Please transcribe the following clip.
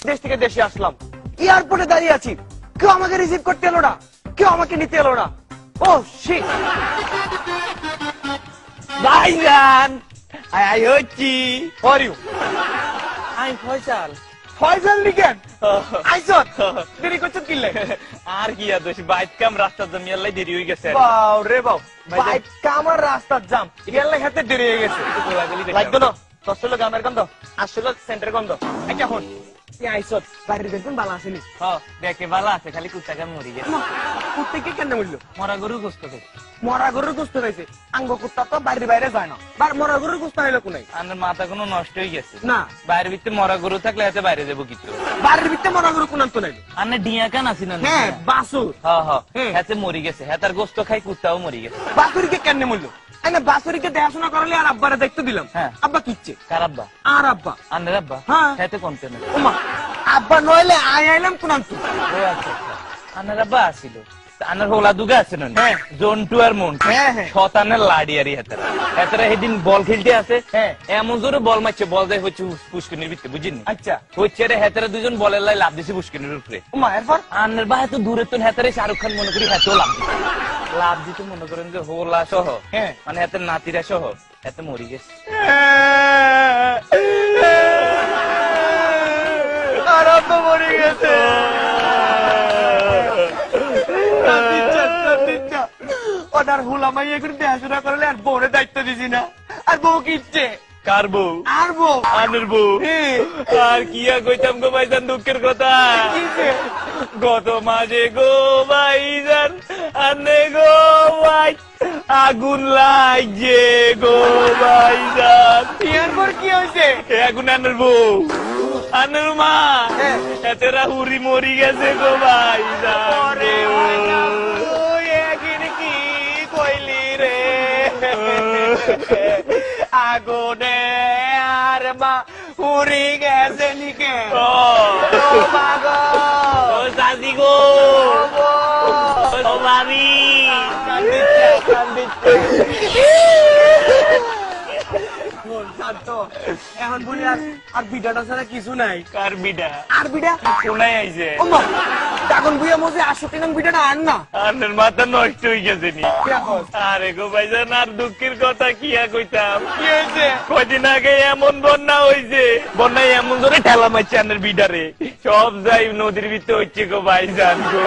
দেশ থেকে দেশে আসলাম, এয়ারপোর্টে দাঁড়িয়ে আছি, কেউ আমাকে রিসিভ করতে এলো না, কেউ আমাকে নিতে এলো না। ও শিট। ভাইজান আই হচ্ছি। How are you? আমি ফয়সাল। ফয়সাল নিকেন আইসত দেরি করছত কিলে? আর কি দোষ, বাইক কাম রাস্তা জমিয়াল্লাই দেরি হয়ে গেছে। বাও রে বাও, বাইক কামার রাস্তার জাম ইয়াল্লাই হাতে দেরি হয়ে গেছে। লাগতো না তসলো গামের গন্ধ, আসলো সেন্টার গন্ধ। আচ্ছা হন তুই আইসত বাড়ির দেখুন ভালো আসেনি? হ্যাঁ দেখে ভালো আছে, খালি কুত্তা কাম মরি গেছে। কুত্তে কেন মরলো? মরা গরু গোস্ত খাই। মরা গরুর গোস্ত খাইছে? আঙ্গ কুত্তা তো বাড়ির বাইরে যায় না, মরা গরুর গোস্ত হইলো কোনাই? আমার মাথা কোনো নষ্ট হয়ে গেছে না, বাইরের ভিতরে মরা গরু থাকলে এতে বাইরে যাবো কিছু। বাড়ির ভিতরে মরা গরু কোন তো নাই? আনে ডিয়া কান আসি না? হ্যাঁ বাসুর। হ্যাঁ হ্যাঁ এতে মরি গেছে, হ্যাঁ তার গোস্ত খাই কুত্তাও মরি গেছে। বাসুরিকে কেন মরলো? আমি বাসুরিকে দেখাশোনা করলে আর আব্বারে দেখতে দিলাম। হ্যাঁ আব্বা কিচ্ছে? কার আব্বা? আর আব্বা। আন্নের আব্বা? হ্যাঁ এতে কমতে না। ওমা আব্বা নইলে আইলাম কোন তো? ও আচ্ছা আন্নের আব্বা আসিল, আনার হোলা দুগা আছে না? হ্যাঁ জন্টু আর মন্টু হ্যাঁ হ্যাঁ শতানের লাড়িয়ারি হাতারা হাতারা সেদিন বল খেলতে আছে। হ্যাঁ এমন জোরে বল মারছে, বল যায় হচ্ছে পুষ্করিনীর ভিতরে, বুঝিনি? আচ্ছা হচ্ছে রে হাতারা দুজন বলের লাই লাভ দিছে পুষ্করিনীর উপরে। ওমা এরপর আন্নের বা এত দূরে তো হাতারে শাহরুখ খান মনে করি হাতেও লাভ দিছে। লাভ দিতে মনে করেন যে হোলা সহ, হ্যাঁ মানে হাতের নাতিরা সহ এত মরি গেছে। আর আব্বা মরে গেছে। ওটার হুলামাই এখন দেখাশোনা করলে আর বউরে দায়িত্ব দিছি না, আর বউ কিচ্ছে? কার বউ? আর বউ আনের বউ। আর কিয়া কইতাম গো ভাইজান দুঃখের কথা, গত মাঝে গো ভাইজান আনে গো ভাই আগুন লাগছে গো ভাইজান। এরপর কি হয়েছে? আগুন আনের বউ আনের মা এতেরা হুরি মরি গেছে গো ভাইজান। কি কইলি রে? আগুনে আর মা উড়ি গেছে নিকে? ও সাজি গো, ও ভাবি এখন বলি আর বিডাটা ছাড়া কিছু নাই। কার বিডা? আর বিডা কোনায় আইছে? তখন বুঝে মজে 80 নং বিডাটা আন না। আনের মাথা নষ্ট হয়ে গেছে নি। আরে গো ভাইজান আর দুঃখের কথা কিয়া কইতাম। কি হয়েছে? কয়দিন আগে এমন বন্যা হয়েছে, বন্যায় এমন ধরে ঠেলা মারছে আনের বিডারে, সব যাই নদীর ভিতরে হচ্ছে গো ভাইজান গো।